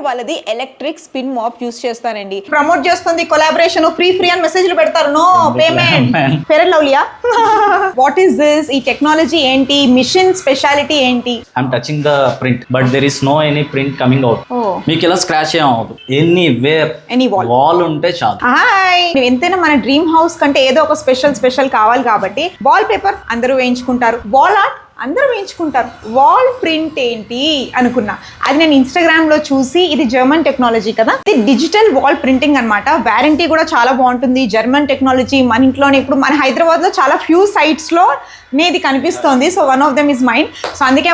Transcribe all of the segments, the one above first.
వాళ్ళది electric spin mop use చేస్తానండి. Promote చేస్తుంది కొలాబరేషన్, ఫ్రీ అని మెసేజ్లు పెడతారు, నో పేమెంట్. ఫెయిర్ అండ్ లవ్లీయా? What is this? ఈ టెక్నాలజీ ఏంటి? మిషన్ స్పెషాలిటీ ఏంటి? I'm touching the print but there is no any print coming out. మీకు ఇలా స్క్రాచ్ ఏం అవ్వదు. ఎనీ వాల్ ఉంటే చాలు. హాయ్, ఎంతైనా మన డ్రీమ్ హౌస్ కంటే ఏదో ఒక స్పెషల్ కావాలి కాబట్టి వాల్ పేపర్ అందరూ వేయించుకుంటారు, వాల్ ఆర్ట్ అందరూ వేయించుకుంటారు, వాల్ ప్రింట్ ఏంటి అనుకున్నా. అది నేను ఇన్స్టాగ్రామ్ లో చూసి ఇది జర్మన్ టెక్నాలజీ కదా, ఇది డిజిటల్ వాల్ ప్రింటింగ్ అనమాట. వారంటీ కూడా చాలా బాగుంటుంది. German technology. మన ఇంట్లోనే ఇప్పుడు మన హైదరాబాద్ లో చాలా ఫ్యూ సైట్స్ లో ఇది కనిపిస్తోంది. So one of them is mind. So అందుకే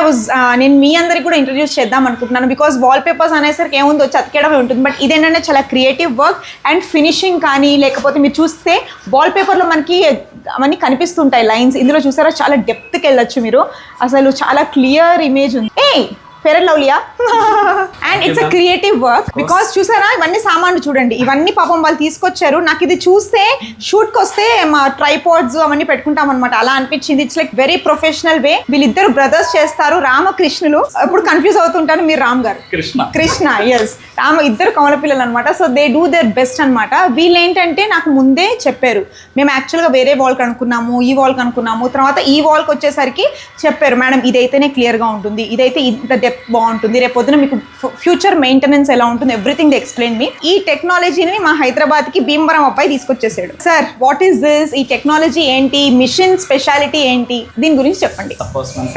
నేను మీ అందరికి కూడా ఇంట్రడ్యూస్ చేద్దాం అనుకుంటున్నాను. బికాస్ వాల్ పేపర్స్ అనేసరికి ఏముందో వచ్చి అతికేయడమే ఉంటుంది. బట్ ఇదేంటంటే చాలా క్రియేటివ్ వర్క్ అండ్ ఫినిషింగ్ కానీ, లేకపోతే మీరు చూస్తే వాల్ పేపర్లో మనకి అవన్నీ కనిపిస్తుంటాయి లైన్స్. ఇందులో చూసారా చాలా డెప్త్కి వెళ్ళొచ్చు మీరు. అసలు చాలా క్లియర్ ఇమేజ్ ఉంది. ఫెయిర్ అండ్ లవ్లీయా? And it's a creative work. Because చూసారా ఇవన్నీ సామాన్లు చూడండి, ఇవన్నీ పాపం వాళ్ళు తీసుకొచ్చారు. నాకు ఇది చూస్తే షూట్కి వస్తే మా ట్రైపాడ్స్ అవన్నీ పెట్టుకుంటాం అనమాట, అలా అనిపించింది. ఇట్స్ లైక్ వెరీ ప్రొఫెషనల్ వే. వీళ్ళిద్దరు బ్రదర్స్ చేస్తారు, రామకృష్ణులు. ఎప్పుడు కన్ఫ్యూజ్ అవుతుంటాను, మీరు రామ్ గారు, కృష్ణ. ఎస్, ఇద్దరు కమల పిల్లలు అనమాట. So they do their best అనమాట. వీళ్ళు ఏంటంటే నాకు ముందే చెప్పారు, మేము యాక్చువల్గా వేరే వాల్ కనుక్కున్నాము, ఈ వాల్ కనుక్కున్నాము, తర్వాత ఈ వాల్కి వచ్చేసరికి చెప్పారు, మేడం ఇదైతేనే క్లియర్గా ఉంటుంది, ఇదైతే ఇంత డెప్త్ బాగుంటుంది, రేపు పొద్దున మీకు ఫ్యూచర్ మెయింటెనెన్స్ ఎలా ఉంటుంది, ఎవ్రీథింగ్ దే ఎక్స్ప్లెయిన్ మీ. ఈ టెక్నాలజీని మా హైదరాబాద్కి భీమవరం అబ్బాయి తీసుకొచ్చేసాడు. Sir what is this? ఈ టెక్నాలజీ ఏంటి? మిషన్ స్పెషాలిటీ ఏంటి? దీని గురించి చెప్పండి.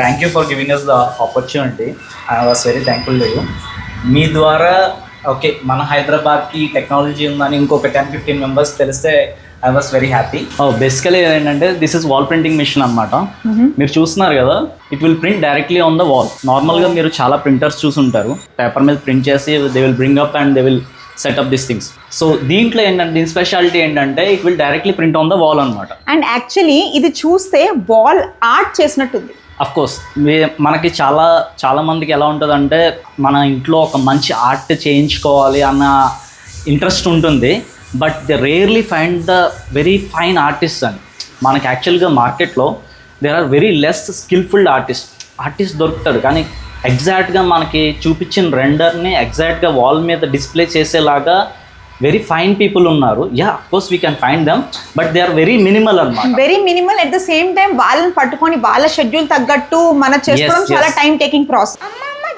Thank you for giving us the opportunity. I was very thankful to you. మీ ద్వారా ఓకే మన హైదరాబాద్కి టెక్నాలజీ ఉందని ఇంకొక 10-15 మెంబర్స్ తెలిస్తే I was very happy. Basically ఏంటంటే this is wall printing machine అనమాట. మీరు చూస్తున్నారు కదా, it will print directly on the wall. నార్మల్గా మీరు చాలా ప్రింటర్స్ చూసుంటారు, పేపర్ మీద ప్రింట్ చేసి they will bring up and they will set up this things. So దీంట్లో ఏంటంటే దీని స్పెషాలిటీ ఏంటంటే it will directly print on the wall అనమాట. అండ్ యాక్చువల్లీ ఇది చూస్తే వాల్ ఆర్ట్ చేసినట్టుంది. అఫ్ కోర్స్ మనకి చాలా మందికి ఎలా ఉంటుందంటే మన ఇంట్లో ఒక మంచి ఆర్ట్ చేయించుకోవాలి అన్న ఇంట్రెస్ట్ ఉంటుంది, but they rarely find the very fine artist అని. మనకి యాక్చువల్గా మార్కెట్లో there are very less skillful artist దొరుకుతాడు, కానీ ఎగ్జాక్ట్గా మనకి చూపించిన రెండర్ని ఎగ్జాక్ట్గా వాల్ మీద డిస్ప్లే చేసేలాగా వెరీ ఫైన్ పీపుల్ ఉన్నారు. Yeah of course we can find them, but they are very minimal అన్నమాట. Very minimal. At the same time వాళ్ళని పట్టుకొని వాళ్ళ షెడ్యూల్ తగ్గట్టు మన చేసుకోవడం చాలా time taking process.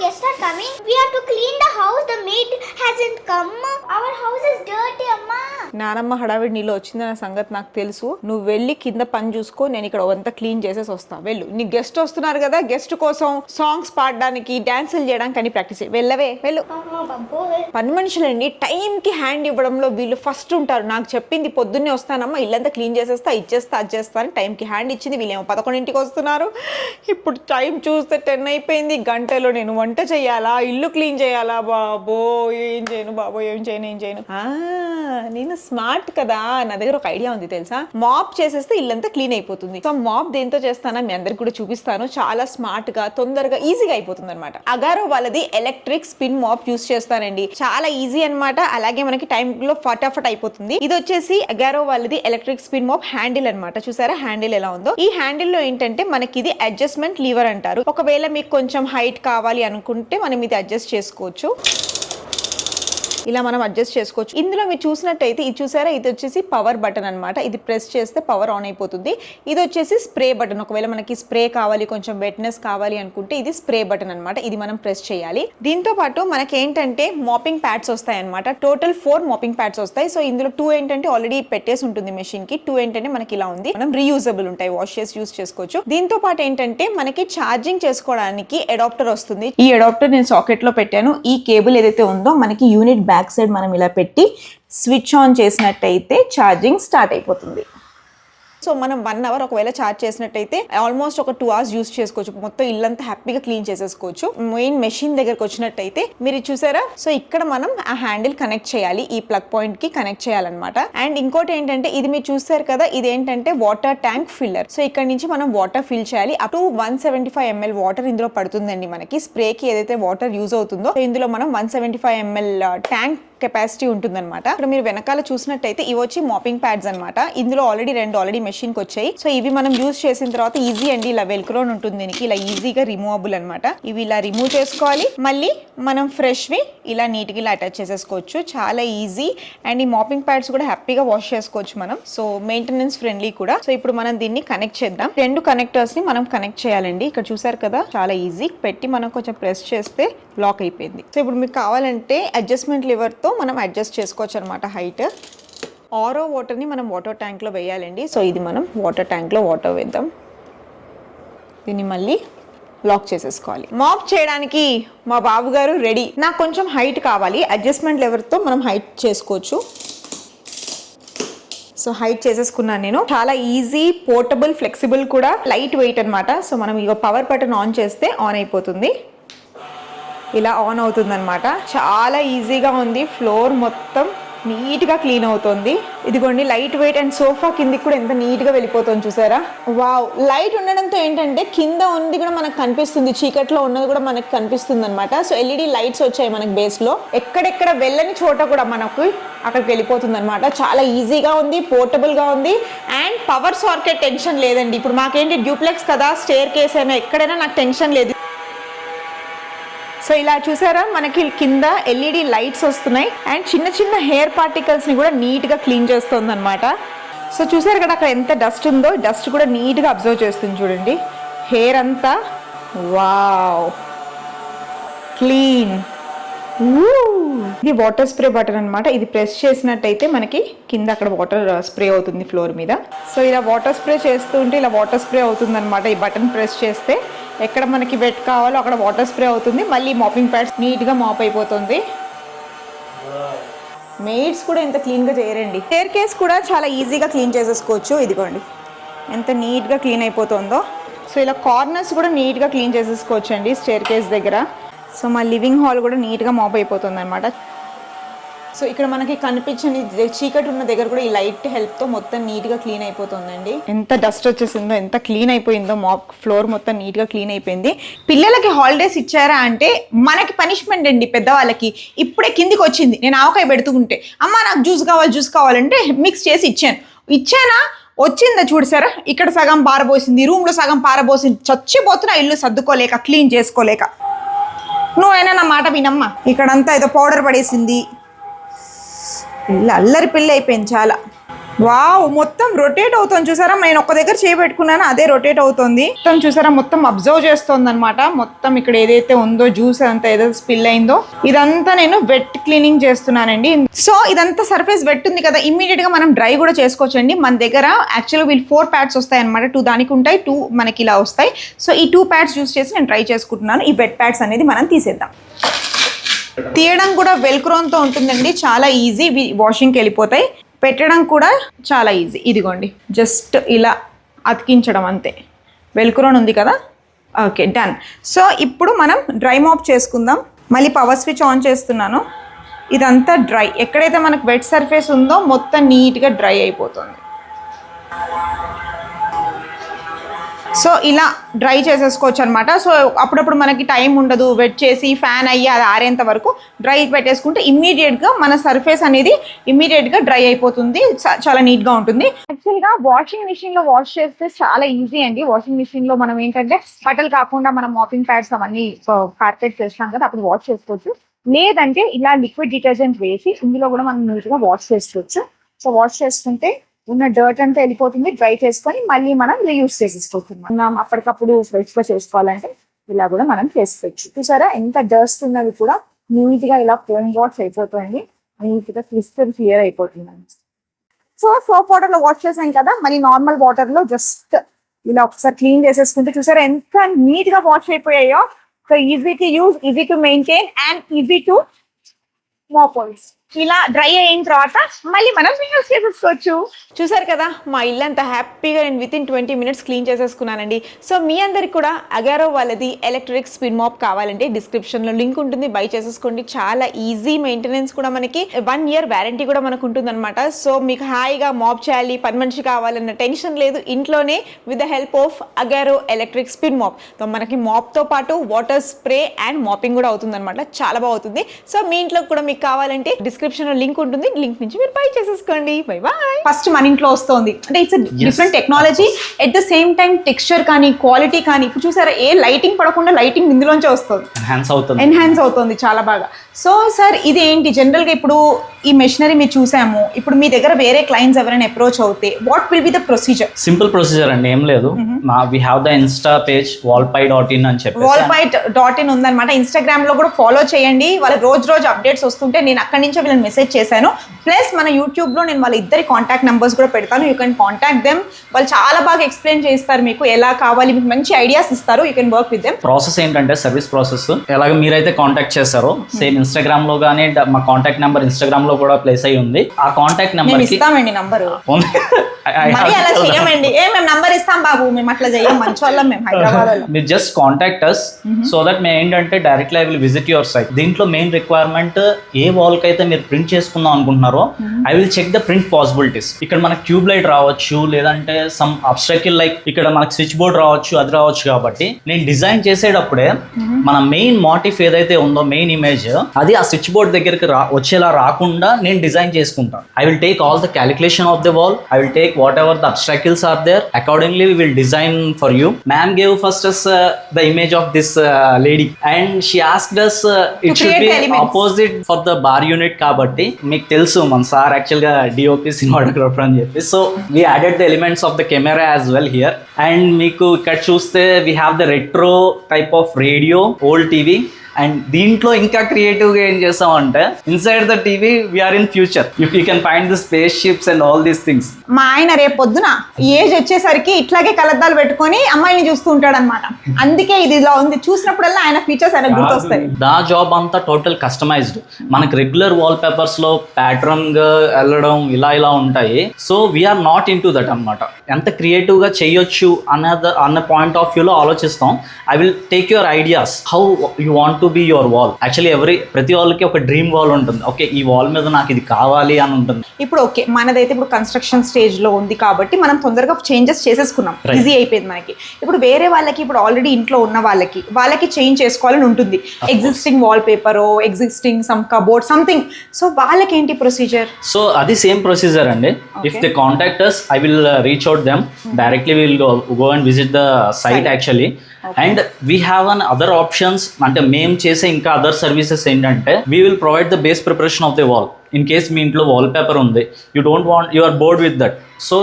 Guests are coming. We have to clean the house. The maid hasn't come. Our house is dirty, Amma. నానమ్మ హడావిడి నీలో వచ్చిందన్న సంగతి నాకు తెలుసు. నువ్వు వెళ్ళి కింద పని చూసుకో, నేను ఇక్కడ అంతా క్లీన్ చేసేసి వస్తా. వెళ్ళు. నీ గెస్ట్ వస్తున్నారు కదా, గెస్ట్ కోసం సాంగ్స్ పాడడానికి, డాన్సులు చేయడానికి అని ప్రాక్టీస్ వెళ్ళవే, వెళ్ళు. పని మనుషులండి టైంకి హ్యాండ్ ఇవ్వడంలో వీళ్ళు ఫస్ట్ ఉంటారు. నాకు చెప్పింది పొద్దున్నే వస్తానమ్మా, ఇల్లంతా క్లీన్ చేసేస్తా, ఇచ్చేస్తా, అది చేస్తా అని టైంకి హ్యాండ్ ఇచ్చింది. వీళ్ళేమో 11ంటికి వస్తున్నారు. ఇప్పుడు టైం చూస్తే 10 అయిపోయింది. గంటలో నేను వంట చెయ్యాలా, ఇల్లు క్లీన్ చేయాలా, ఏం చేయను. నేను స్మార్ట్ కదా, నా దగ్గర ఒక ఐడియా ఉంది తెలుసా. మాప్ చేసేస్తే ఇల్లంతా క్లీన్ అయిపోతుంది. సో మాప్ దేంతో చేస్తానో మీ అందరికి కూడా చూపిస్తాను. చాలా స్మార్ట్ గా, తొందరగా, ఈజీగా అయిపోతుంది అనమాట. అగారో వాళ్ళది ఎలక్ట్రిక్ స్పిన్ మాప్ యూస్ చేస్తానండి. చాలా ఈజీ అనమాట. అలాగే మనకి టైం లో ఫటాఫట్ అయిపోతుంది. ఇది వచ్చేసి అగారో వాళ్ళది ఎలక్ట్రిక్ స్పిన్ మాప్ హ్యాండిల్ అనమాట. చూసారా హ్యాండిల్ ఎలా ఉందో. ఈ హ్యాండిల్ లో ఏంటంటే మనకి ఇది అడ్జస్ట్మెంట్ లీవర్ అంటారు. ఒకవేళ మీకు కొంచెం హైట్ కావాలి అనుకుంటే మనం ఇది అడ్జస్ట్ చేసుకోవచ్చు. ఇలా మనం అడ్జస్ట్ చేసుకోవచ్చు. ఇందులో మీరు చూసినట్టయితే ఇది చూసారా, ఇది వచ్చేసి పవర్ బటన్ అనమాట. ఇది ప్రెస్ చేస్తే పవర్ ఆన్ అయిపోతుంది. ఇది వచ్చేసి స్ప్రే బటన్. ఒకవేళ మనకి స్ప్రే కావాలి, కొంచెం వెట్నెస్ కావాలి అనుకుంటే ఇది స్ప్రే బటన్ అనమాట. ఇది మనం ప్రెస్ చేయాలి. దీంతో పాటు మనకి ఏంటంటే మాపింగ్ ప్యాడ్స్ వస్తాయి అనమాట. టోటల్ 4 మాపింగ్ ప్యాడ్స్ వస్తాయి. సో ఇందులో 2 ఏంటంటే ఆల్రెడీ పెట్టేసి ఉంటుంది మెషిన్ కి, 2 ఏంటంటే మనకి ఇలా ఉంది. మనం రీయూజబుల్ ఉంటాయి, వాష్ చేసి యూజ్ చేసుకోవచ్చు. దీంతో పాటు ఏంటంటే మనకి ఛార్జింగ్ చేసుకోవడానికి అడాప్టర్ వస్తుంది. ఈ అడాప్టర్ నేను సాకెట్ లో పెట్టాను. ఈ కేబుల్ ఏదైతే ఉందో మనకి యూనిట్ బ్యాక్ సైడ్ మనం ఇలా పెట్టి స్విచ్ ఆన్ చేసినట్టయితే ఛార్జింగ్ స్టార్ట్ అయిపోతుంది. సో మనం 1 అవర్ ఒకవేళ ఛార్జ్ చేసినట్టయితే ఆల్మోస్ట్ ఒక 2 అవర్స్ యూస్ చేసుకోవచ్చు. మొత్తం ఇల్లంతా హ్యాపీగా క్లీన్ చేసేసుకోవచ్చు. మెయిన్ మెషిన్ దగ్గరకు వచ్చినట్టయితే మీరు చూసారా, సో ఇక్కడ మనం ఆ హ్యాండిల్ కనెక్ట్ చేయాలి, ఈ ప్లగ్ పాయింట్ కి కనెక్ట్ చేయాలన్నమాట. అండ్ ఇంకోటి ఏంటంటే ఇది మీరు చూసారు కదా, ఇది ఏంటంటే వాటర్ ట్యాంక్ ఫిల్లర్. సో ఇక్కడ నుంచి మనం వాటర్ ఫిల్ చేయాలి. అప్ టు 175 ml వాటర్ ఇందులో పడుతుందండి. మనకి స్ప్రే కి ఏదైతే వాటర్ యూజ్ అవుతుందో ఇందులో మనం 175 ml ట్యాంక్ కెపాసిటీ ఉంటుందన్నమాట. ఇక్కడ మీరు వెనకాల చూసినట్టయితే ఇవి వచ్చి మాపింగ్ ప్యాడ్స్ అనమాట. ఇందులో ఆల్రెడీ మెషిన్కి వచ్చాయి. సో ఇవి మనం యూజ్ చేసిన తర్వాత ఈజీ అండి, ఇలా వెల్క్రోన్ ఉంటుంది దీనికి, ఇలా ఈజీగా రిమూవబుల్ అనమాట. ఇవి ఇలా రిమూవ్ చేసుకోవాలి, మళ్ళీ మనం ఫ్రెష్వి ఇలా నీట్గా ఇలా అటాచ్ చేసేసుకోవచ్చు. చాలా ఈజీ. అండ్ ఈ మాపింగ్ ప్యాడ్స్ కూడా హ్యాపీగా వాష్ చేసుకోవచ్చు మనం. సో మెయింటెనెన్స్ ఫ్రెండ్లీ కూడా. సో ఇప్పుడు మనం దీన్ని కనెక్ట్ చేద్దాం. 2 కనెక్టర్స్ ని మనం కనెక్ట్ చేయాలండి. ఇక్కడ చూసారు కదా, చాలా ఈజీ. పెట్టి మనం కొంచెం ప్రెస్ చేస్తే లాక్ అయిపోయింది. సో ఇప్పుడు మీకు కావాలంటే అడ్జస్ట్మెంట్ లివర్ తో మనం అడ్జస్ట్ చేసుకోవచ్చు అనమాట హైట్. ఆరో వాటర్ని మనం వాటర్ ట్యాంక్లో వేయాలండి. సో ఇది మనం వాటర్ ట్యాంక్లో వాటర్ వేద్దాం. దీన్ని మళ్ళీ లాక్ చేసేసుకోవాలి. మాప్ చేయడానికి మా బాబు గారు రెడీ. నాకు కొంచెం హైట్ కావాలి, అడ్జస్ట్మెంట్ లెవర్తో మనం హైట్ చేసుకోవచ్చు. సో హైట్ చేసేసుకున్నాను నేను. చాలా ఈజీ, పోర్టబుల్, ఫ్లెక్సిబుల్ కూడా, లైట్ వెయిట్ అనమాట. సో మనం ఇక పవర్ బటన్ ఆన్ చేస్తే ఆన్ అయిపోతుంది. ఇలా ఆన్ అవుతుంది అనమాట. చాలా ఈజీగా ఉంది. ఫ్లోర్ మొత్తం నీట్గా క్లీన్ అవుతుంది. ఇదిగోండి లైట్ వెయిట్. అండ్ సోఫా కిందికి కూడా ఎంత నీట్గా వెళ్ళిపోతుంది చూసారా. వావ్. లైట్ ఉండడంతో ఏంటంటే కింద ఉంది కూడా మనకు కనిపిస్తుంది, చీకట్లో ఉన్నది కూడా మనకు కనిపిస్తుంది అనమాట. సో ఎల్ఈడి లైట్స్ వచ్చాయి మనకి బేస్లో. ఎక్కడెక్కడ వెళ్ళని చోట కూడా మనకు అక్కడికి వెళ్ళిపోతుంది అనమాట. చాలా ఈజీగా ఉంది, పోర్టబుల్గా ఉంది. అండ్ పవర్ సాకెట్ టెన్షన్ లేదండి. ఇప్పుడు మాకేంటి డ్యూప్లెక్స్ కదా, స్టేర్ కేస్ అయినా ఎక్కడైనా నాకు టెన్షన్ లేదు. సో ఇలా చూసారా, మనకి కింద ఎల్ఈడి లైట్స్ వస్తున్నాయి. అండ్ చిన్న చిన్న హెయిర్ పార్టికల్స్ని కూడా నీట్గా క్లీన్ చేస్తుంది అనమాట. సో చూసారు కదా అక్కడ ఎంత డస్ట్ ఉందో, డస్ట్ కూడా నీట్గా అబ్జర్వ్ చేస్తుంది చూడండి. హెయిర్ అంతా వావ్ క్లీన్. ఇది వాటర్ స్ప్రే బటన్ అనమాట. ఇది ప్రెస్ చేసినట్టయితే మనకి కింద అక్కడ వాటర్ స్ప్రే అవుతుంది ఫ్లోర్ మీద. సో ఇలా వాటర్ స్ప్రే చేస్తూ ఉంటే ఇలా వాటర్ స్ప్రే అవుతుంది అనమాట. ఈ బటన్ ప్రెస్ చేస్తే ఎక్కడ మనకి వెట్ కావాలో అక్కడ వాటర్ స్ప్రే అవుతుంది. మళ్ళీ మాపింగ్ ప్యాడ్స్ నీట్గా మాప్ అయిపోతుంది. మెయిడ్స్ కూడా ఎంత క్లీన్గా చేయరండి. స్టేర్ కేస్ కూడా చాలా ఈజీగా క్లీన్ చేసేసుకోవచ్చు. ఇదిగోండి ఎంత నీట్గా క్లీన్ అయిపోతుందో. సో ఇలా కార్నర్స్ కూడా నీట్గా క్లీన్ చేసేసుకోవచ్చు అండి స్టేర్ కేస్ దగ్గర. సో మా లివింగ్ హాల్ కూడా నీట్గా మాప్ అయిపోతుంది అనమాట. సో ఇక్కడ మనకి కనిపించని చీకటి ఉన్న దగ్గర కూడా ఈ లైట్ హెల్ప్తో మొత్తం నీట్గా క్లీన్ అయిపోతుందండి. ఎంత డస్ట్ వచ్చేసిందో, ఎంత క్లీన్ అయిపోయిందో. మాప్ ఫ్లోర్ మొత్తం నీట్గా క్లీన్ అయిపోయింది. పిల్లలకి హాలిడేస్ ఇచ్చారా అంటే మనకి పనిష్మెంట్ అండి పెద్దవాళ్ళకి. ఇప్పుడే కిందికి వచ్చింది, నేను ఆవకాయ పెడుతుంటే అమ్మ నాకు జ్యూస్ కావాలంటే మిక్స్ చేసి ఇచ్చానా వచ్చిందా చూడసారా, ఇక్కడ సగం పారబోసింది, రూమ్లో సగం పారబోసింది. చచ్చిపోతున్నా ఇల్లు సర్దుకోలేక, క్లీన్ చేసుకోలేక. నువ్వైనా నా మాట వినమ్మా. ఇక్కడంతా ఏదో పౌడర్ పడేసింది. పిల్ల అల్లరి పిల్ల అయిపోయింది చాలా. వావ్ మొత్తం రొటేట్ అవుతుంది చూసారా. నేను ఒక్క దగ్గర చేయబెట్టుకున్నాను, అదే రొటేట్ అవుతుంది. మొత్తం చూసారా, మొత్తం అబ్జర్వ్ చేస్తుంది అనమాట. మొత్తం ఇక్కడ ఏదైతే ఉందో జ్యూస్ అంతా ఏదైతే స్పిల్ అయిందో ఇదంతా నేను వెట్ క్లీనింగ్ చేస్తున్నానండి. సో ఇదంతా సర్ఫేస్ వెట్ ఉంది కదా, ఇమ్మీడియట్ గా మనం డ్రై కూడా చేసుకోవచ్చండి. మన దగ్గర యాక్చువల్గా వీళ్ళు 4 ప్యాడ్స్ వస్తాయి అనమాట. 2 దానికి ఉంటాయి, 2 మనకి ఇలా వస్తాయి. సో ఈ 2 ప్యాడ్స్ యూస్ చేసి నేను ట్రై చేసుకుంటున్నాను. ఈ వెట్ ప్యాడ్స్ అనేది మనం తీసేద్దాం. తీయడం కూడా వెల్క్రోన్తో ఉంటుందండి. చాలా ఈజీ, వాషింగ్కి వెళ్ళిపోతాయి. పెట్టడం కూడా చాలా ఈజీ. ఇదిగోండి జస్ట్ ఇలా అతికించడం అంతే. వెల్క్రోన్ ఉంది కదా. Okay done. సో ఇప్పుడు మనం డ్రై మాప్ చేసుకుందాం. మళ్ళీ పవర్ స్విచ్ ఆన్ చేస్తున్నాను. ఇదంతా డ్రై. ఎక్కడైతే మనకు వెట్ సర్ఫేస్ ఉందో మొత్తం నీట్గా డ్రై అయిపోతుంది. సో ఇలా డ్రై చేసేసుకోవచ్చు అనమాట. సో అప్పుడప్పుడు మనకి టైం ఉండదు, వెట్ చేసి ఫ్యాన్ అయ్యి అది ఆరేంత వరకు డ్రై పెట్టేసుకుంటే ఇమ్మీడియట్గా మన సర్ఫేస్ అనేది ఇమ్మీడియట్గా డ్రై అయిపోతుంది. చాలా నీట్గా ఉంటుంది. యాక్చువల్గా వాషింగ్ మిషన్లో వాష్ చేస్తే చాలా ఈజీ అండి. వాషింగ్ మిషన్లో మనం ఏంటంటే బట్టలు కాకుండా మనం మాపింగ్ ప్యాడ్స్ అవన్నీ కార్పెట్ చేస్తాం కదా, అప్పుడు వాష్ చేసుకోవచ్చు. లేదంటే ఇలా లిక్విడ్ డిటర్జెంట్ వేసి ఇందులో కూడా మనం నీట్గా వాష్ చేసుకోవచ్చు. సో వాష్ చేసుకుంటే ఉన్న డర్ట్ అంతా వెళ్ళిపోతుంది. డ్రై చేసుకొని మళ్ళీ మనం రీయూస్ చేసేసుకుంటున్నాం. అప్పటికప్పుడు ఫ్రెష్గా చేసుకోవాలంటే ఇలా కూడా మనం చేసుకోవచ్చు. చూసారా ఎంత డస్ట్ ఉన్నది కూడా నీట్గా ఇలా ఫోమ్ వాష్ అయిపోతుంది. నీట్గా క్రిస్టల్ క్లియర్ అయిపోతుంది. సో సోప్ వాటర్ లో వాష్ చేసాం కదా, మళ్ళీ నార్మల్ వాటర్ లో జస్ట్ ఇలా ఒకసారి క్లీన్ చేసేసుకుంటే చూసారా ఎంత నీట్ గా వాష్ అయిపోయాయో. So easy to use, easy to maintain and easy to మోపల్స్. ఇలా డ్రై అయిన తర్వాత మళ్ళీ మనం యూజ్ చేసేసుకోవచ్చు. చూసారు కదా మా ఇల్లు అంతా హ్యాపీగా నేను విత్ ఇన్ 20 minutes క్లీన్ చేసేసుకున్నానండి. సో మీ అందరికి కూడా అగారో వాళ్ళది ఎలక్ట్రిక్ స్పిన్ మాప్ కావాలంటే డిస్క్రిప్షన్ లో లింక్ ఉంటుంది, బై చేసేసుకోండి. చాలా ఈజీ మెయింటెనెన్స్ కూడా, మనకి 1 year వారంటీ కూడా మనకు ఉంటుంది అనమాట. సో మీకు హాయిగా మాప్ చేయాలి, పని మనిషి కావాలన్న టెన్షన్ లేదు. ఇంట్లోనే with the help of Agaro electric spin mop. So మనకి మాప్ తో పాటు వాటర్ స్ప్రే అండ్ మాపింగ్ కూడా అవుతుంది అనమాట. చాలా బాగుంటుంది. సో మీ ఇంట్లో కూడా మీకు కావాలంటే డిస్క్రిప్షన్ లో లింక్ ఉంటుంది, లింక్ నుంచి మీరు బై చేసేసుకోండి. Bye bye. ఫస్ట్ మన ఇంట్లో వస్తుంది అంటే it's different technology, at the same time texture కానీ క్వాలిటీ కానీ, ఇప్పుడు చూసారా ఏ లైటింగ్ పడకుండా లైటింగ్ ఇందులోంచే వస్తుంది, ఎన్హాన్స్ అవుతుంది చాలా బాగా. సో సార్ ఇది ఏంటి జనరల్ గా ఇప్పుడు ఈ మెషినరీ మీరు చూసాము, ఇప్పుడు మీ దగ్గర వేరే క్లయింట్స్ ఎవరైనా అప్రోచ్ అవుతే what will be the procedure? Simple procedure అండి, ఏం లేదు. We have the insta page wallpie.in అని చెప్పి wallpie.in ఉందన్నమాట. ఇన్స్టాగ్రామ్ లో కూడా ఫాలో చేయండి, వాళ్ళ రోజు అప్డేట్స్ వస్తుంటే నేను అక్కడి నుంచే వీళ్ళని మెసేజ్ చేశాను. ప్లస్ మన యూట్యూబ్ లో నేను వాళ్ళ ఇద్దరి కాంటాక్ట్ నెంబర్స్ కూడా పెడతాను, యూ కెన్ కాంటాక్ట్ దెమ్. వాళ్ళు చాలా బాగా ఎక్స్ప్లెయిన్ చేస్తారు, మీకు ఎలా కావాలి, మీకు మంచి ఐడియాస్ ఇస్తారు, you can work with them. Process ఏంటంటే సర్వీస్ ప్రాసెస్ ఎలాగ మీరైతే కాంటాక్ట్ చేస్తారో సేమ్ ఇన్స్టాగ్రామ్ లో కానీ మా కాంటాక్ట్ నెంబర్ ఇన్స్టాగ్రామ్ లో కూడా ప్లేస్ అయి ఉంది. ఆ కాంటాక్ట్ నెంబర్ ఇస్తామండి, నంబర్ మరి అలా చేయమండి. మేము నంబర్ ఇస్తాం బాబు, మేము అట్లా చేయం, మంచి వాళ్ళం మేము హైదరాబాద్. మీరు just contact us so that మేము ఏంటంటే directly I will visit your site. దీంట్లో మెయిన్ రిక్వైర్మెంట్ ఏ వాల్ కి అయితే మీరు ప్రింట్ చేసుకుందాం అనుకుంటున్నారో I will check the print possibilities. ఇక్కడ మనకు ట్యూబ్ లైట్ రావచ్చు, లేదంటే సమ్ అబ్స్ట్రకిల్ లైక్ ఇక్కడ మనకు స్విచ్ బోర్డ్ రావచ్చు, అది రావచ్చు. కాబట్టి నేను డిజైన్ చేసేటప్పుడే మన మెయిన్ మోటిఫ్ ఏదైతే ఉందో మెయిన్ ఇమేజ్ అది ఆ స్విచ్ బోర్డ్ దగ్గరికి వచ్చేలా రాకుండా నేను డిజైన్ చేసుకుంటాను. I will take all the calculation of the wall, I will take what ever the obstacles are there, accordingly we will design for you. Ma'am gave first us the image of this lady and she asked us it should be opposite for the bar unit kabatti meek telusu man sir actually ga DOP cinematographer అని చెప్పి so we added the elements of the camera as well here and meeku ఇక్కడ చూస్తే we have the retro type of radio, old TV. And దీంట్లో ఇంకా క్రియేటివ్గా ఏం చేస్తామంటే inside the TV we are in future if you can find the space ships and all these things. మా ఆయన రేపు పొద్దున ఏజ్ వచ్చేసరికి ఇట్లాగే కలద్దాలు పెట్టుకొని అమ్మాయిని చూస్తూ ఉంటాడు అనమాట. అందుకే ఇది ఇలా ఉంది, చూసినప్పుడల్లా ఆయన ఫీచర్స్ ఆయన గుర్తొస్తాయి. దా జాబ్ అంతా టోటల్ కస్టమైజ్డ్. మనకి రెగ్యులర్ వాల్ పేపర్స్ లో ప్యాటర్న్ గా వెళ్ళడం ఇలా ఉంటాయి. So we are not into that అనమాట. ఎంత క్రియేటివ్ గా చేయొచ్చు అన్న పాయింట్ ఆఫ్ వ్యూలో ఆలోచిస్తాం. I will take your ideas how you want to be your wall. Actually ప్రతి వాళ్ళకి ఒక డ్రీమ్ వాల్ ఉంటుంది. ఓకే ఈ వాల్ మీద నాకు ఇది కావాలి అని ఉంటుంది. ఇప్పుడు ఓకే మనదైతే ఇప్పుడు కన్స్ట్రక్షన్ స్టేజ్ లో ఉంది కాబట్టి మనం తొందరగా చేంజెస్ చేసేసుకున్నాం, ఈజీ అయిపోయింది మనకి. ఇప్పుడు వేరే వాళ్ళకి ఇప్పుడు ఆల్రెడీ ఇంట్లో ఉన్న వాళ్ళకి చేంజ్ చేసుకోవాలని ఉంటుంది, existing wall paper, existing some cupboard something. So వాళ్ళకి ఏంటి ప్రొసీజర్? సో అది సేమ్ ప్రొసీజర్ అండి. If they contact us I will reach out them directly. We will go and visit the site actually. And we have another options అంటే మేము చేసే ఇంకా other services ఏంటంటే we will provide the base preparation of the wall. In case మీ ఇంట్లో wallpaper ఉంది, you don't want, you are bored with that, so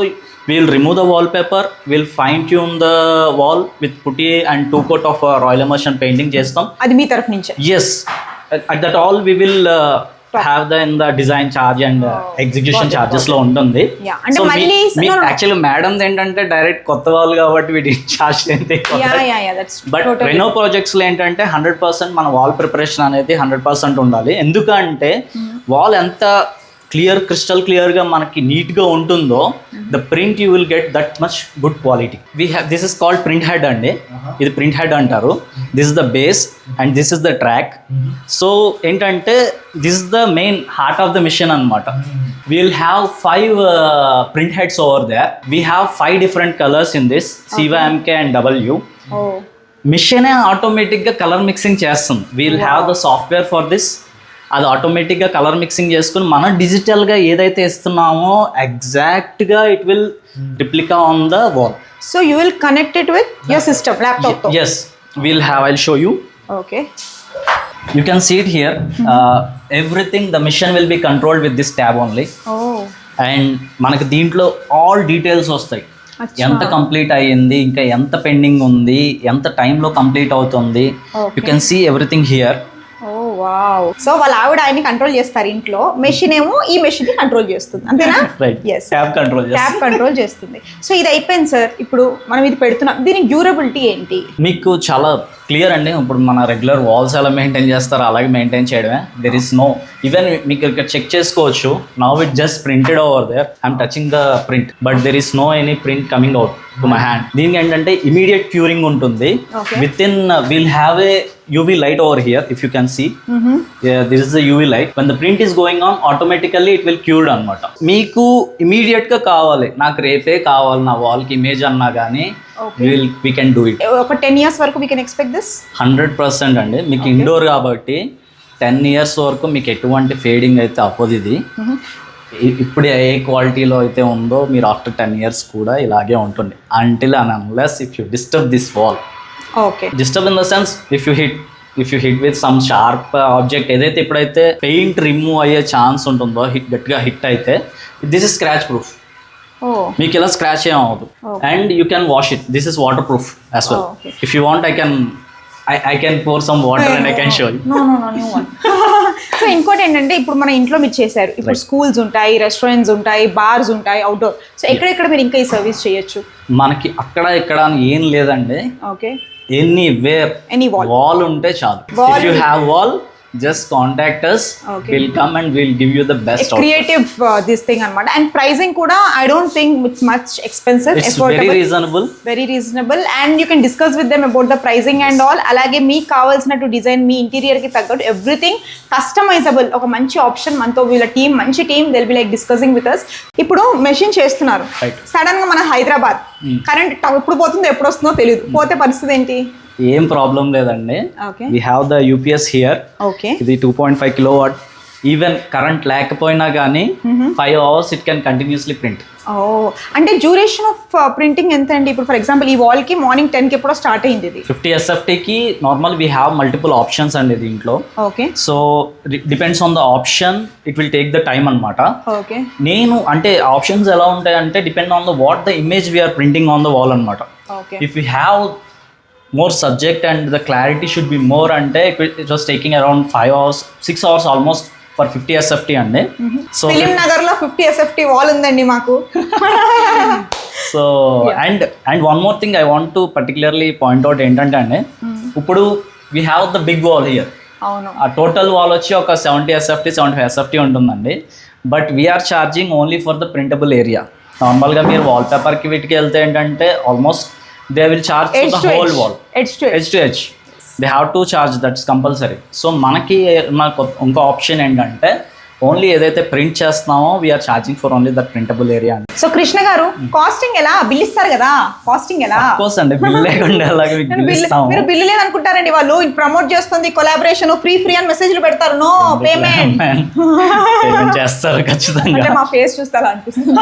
we'll remove the wallpaper, we'll fine tune the wall with putty and 2 coat of royal emulsion painting చేస్తాం. అది మీ తరఫు నుంచి? Yes, at that all we will have the in the design charge and execution charges లో ఉంటుంది. అంటే మళ్ళీ actually madam ఏంటంటే direct కొత్త వాళ్ళు కాబట్టి వీటి చార్జ్ బట్ రెనో ప్రాజెక్ట్స్ లో ఏంటంటే 100% మన వాల్ ప్రిపరేషన్ అనేది 100% ఉండాలి. ఎందుకంటే వాల్ ఎంత క్రిస్టల్ క్లియర్గా మనకి నీట్గా ఉంటుందో the print you will get that much good quality. This is called print head అండి. ఇది ప్రింట్ హెడ్ అంటారు. This is the base and this is the track. So ఏంటంటే this is the main heart of the machine అనమాట. We'll have 5 print heads over there. We have 5 different colors in this, CY, MK and W. మిషనే ఆటోమేటిక్గా colour mixing చేస్తుంది. We'll have the software for this. అది ఆటోమేటిక్గా colour mixing చేసుకుని మనం డిజిటల్గా ఏదైతే ఇస్తున్నామో ఎగ్జాక్ట్గా it will replica on the wall. So you will connect it with your system laptop? Yes, we'll have. I'll show you. Okay. You can see it here. Everything, the mission will be controlled with this tab only. Oh. And మనకి దీంట్లో all details వస్తాయి. ఎంత complete అయ్యింది, ఇంకా ఎంత pending ఉంది, ఎంత టైంలో కంప్లీట్ అవుతుంది. You can see everything here. Wow. So వాళ్ళ ఆవిడ ఆయన్ని కంట్రోల్ చేస్తారు ఇంట్లో, మెషిన్ ఏమో ఈ మెషిన్ ని కంట్రోల్ చేస్తుంది, అంతేనా? రైట్. ట్యాబ్ కంట్రోల్ చేస్తుంది. సో ఇది అయిపోయింది సార్. ఇప్పుడు మనం ఇది పెడుతున్నాం, దీని డ్యూరబిలిటీ ఏంటి? మీకు చాలా క్లియర్ అండి. ఇప్పుడు మన రెగ్యులర్ వాల్స్ ఎలా మెయింటైన్ చేస్తారో అలాగే మెయింటైన్ చేయడమే. దెర్ ఇస్ నో ఈవెన్ మీకు ఇక్కడ చెక్ చేసుకోవచ్చు. Now it just printed over there. I'm touching the print but there is no any print coming out to my hand. దీనికి ఏంటంటే ఇమీడియట్ క్యూరింగ్ ఉంటుంది. Within will have a UV light over here if you can see. Yeah, this is the UV light. When the print is going on, automatically it will cured అనమాట. మీకు immediate గా కావాలి, నాకు రేపే కావాలి నా wall కి image అన్నా కానీ we can do it. ఒక 10 years వరకు we can expect this? 100% అండి. మీకు ఇండోర్ కాబట్టి 10 years వరకు మీకు ఎటువంటి ఫేడింగ్ అయితే అవ్వదు ఇది. ఇప్పుడు ఏ క్వాలిటీలో అయితే ఉందో మీరు ఆఫ్టర్ 10 years కూడా ఇలాగే ఉంటుంది. Until and unless if you disturb this wall, okay disturb in the sense if you hit with some sharp object, ఏదైతే ఇప్పుడైతే పెయింట్ రిమూవ్ అయ్యే ఛాన్స్ ఉంటుందో గట్టిగా హిట్ అయితే, దిస్ ఇస్ స్క్రాచ్ ప్రూఫ్. మీకు ఇలా స్క్రాచ్ ఏం అవ్వదు. And you can wash it. This is waterproof as well. If you want I can pour some water and I can show you. No new one. So ఇంకోటి ఏంటంటే ఇప్పుడు మన ఇంట్లో మీరు చేశారు, ఇప్పుడు స్కూల్స్ ఉంటాయి, రెస్టారెంట్స్ ఉంటాయి, బార్స్ ఉంటాయి, అవుట్డోర్. సో ఎక్కడెక్కడ మీరు ఇంకా ఈ సర్వీస్ చేయొచ్చు? మనకి అక్కడ ఇక్కడ అని ఏం లేదండి. ఓకే, ఎనీవేర్ ఎనీ వాల్ ఉంటే చాలు. If you have wall, just contact us. We'll come and we'll give you the best creative this thing anamata. And pricing kuda I don't think it's much expensive. It's very reasonable and you can discuss with them about the pricing and all. Alage meeku kavalsinatu design mee interior ki taggatu everything customizable. Oka manchi option manto veela team manchi team, they'll be like discussing with us. Ippudu machine chestunaru, sudden ga mana Hyderabad current eppudu potundo eppudu ostundo teliyadu, pothe పరిస్థితి ఏంటి? ఏం problem లేదండి. We have the UPS here. ఇది 2.5 kilowatt. Even current లేకపోయినా కానీ 5 hours it can continuously print. అంటే duration of printing ఎంత అండి? ఇప్పుడు ఫర్ ఎగ్జాంపుల్ ఈ వాల్ కి మార్నింగ్ 10 కి ఎప్పుడో స్టార్ట్ అయింది ఇది. 50 SFT కి normal we have multiple options అండి దీంట్లో. Okay, so depends on the option, it will take the time అనమాట. ఓకే, నేను అంటే ఆప్షన్స్ ఎలా ఉంటాయి అంటే depend on the what the image we are printing on the wall అనమాట. If you have more subject and the clarity should be more ante it was taking around 5 hours 6 hours almost for 50 SFT ande. So Film Nagar lo 50 SFT wall undandi maaku. So and one more thing I want to particularly point out entante ande uppudu we have the big wall here. అవును, ఆ total wall వచ్చి ఒక 70 SFT 75 SFT ఉంటుందండి. But we are charging only for the printable area. నార్మల్గా మీరు వాల్ పేపర్కి వీటికి వెళ్తే ఏంటంటే almost they will charge for the whole wall, edge to edge. They have to charge, that's compulsory. So మనకి నాకు ఇంకో ఆప్షన్ ఏంటంటే ఓన్లీ ఏదైతే ప్రింట్ చేస్తున్నామో we are charging for only that printable area. So Krishna garu costing ఎలా? బిల్ ఇస్తారు కదా, casting ఎలా? కోర్స్ అండి, బిల్ లేకుండా అలాగే మీరు బిల్ లేదనుకుంటారండి. వాళ్ళు ప్రమోట్ చేస్తుంది కొలాబరేషన్, ఫ్రీ అని మెసేజ్లు పెడతారు. నో పేమెంట్ చేస్తారు ఖచ్చితంగా. మా ఫేస్ చూస్తారా అనిపిస్తుంది.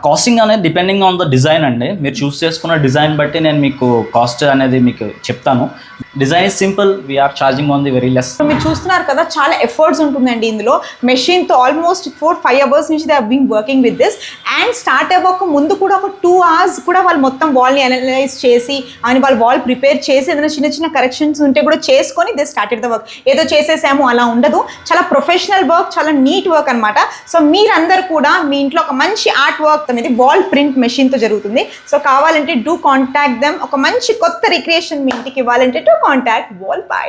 కాస్టింగ్ అనేది డిపెండింగ్ ఆన్ ద డిజైన్ అండి. మీరు చూస్ చేసుకున్న డిజైన్ బట్టి నేను మీకు కాస్ట్ అనేది మీకు చెప్తాను. Design is simple, we are charging on the very less. మీరు చూస్తున్నారు కదా, చాలా ఎఫర్ట్స్ ఉంటుందండి ఇందులో. మెషిన్తో ఆల్మోస్ట్ 4-5 hours నుంచి they have been working with this. And start అవ్వక ముందు కూడా ఒక 2 hours కూడా వాళ్ళు మొత్తం వాల్ని అనలైజ్ చేసి అని వాళ్ళు వాల్ ప్రిపేర్ చేసి ఏదైనా చిన్న చిన్న కరెక్షన్స్ ఉంటే కూడా చేసుకొని దే స్టార్టెడ్ ద వర్క్. ఏదో చేసేసాము అలా ఉండదు, చాలా ప్రొఫెషనల్ వర్క్, చాలా నీట్ వర్క్ అనమాట. సో మీరందరూ కూడా మీ ఇంట్లో ఒక మంచి ఆర్ట్ వర్క్ అనేది వాల్ ప్రింట్ మెషిన్తో జరుగుతుంది. సో కావాలంటే డూ కాంటాక్ట్ దెమ్. ఒక మంచి కొత్త రిక్రియేషన్ మీ ఇంటికి ఇవ్వాలంటే టు కాంటాక్ట్ వాల్ బై.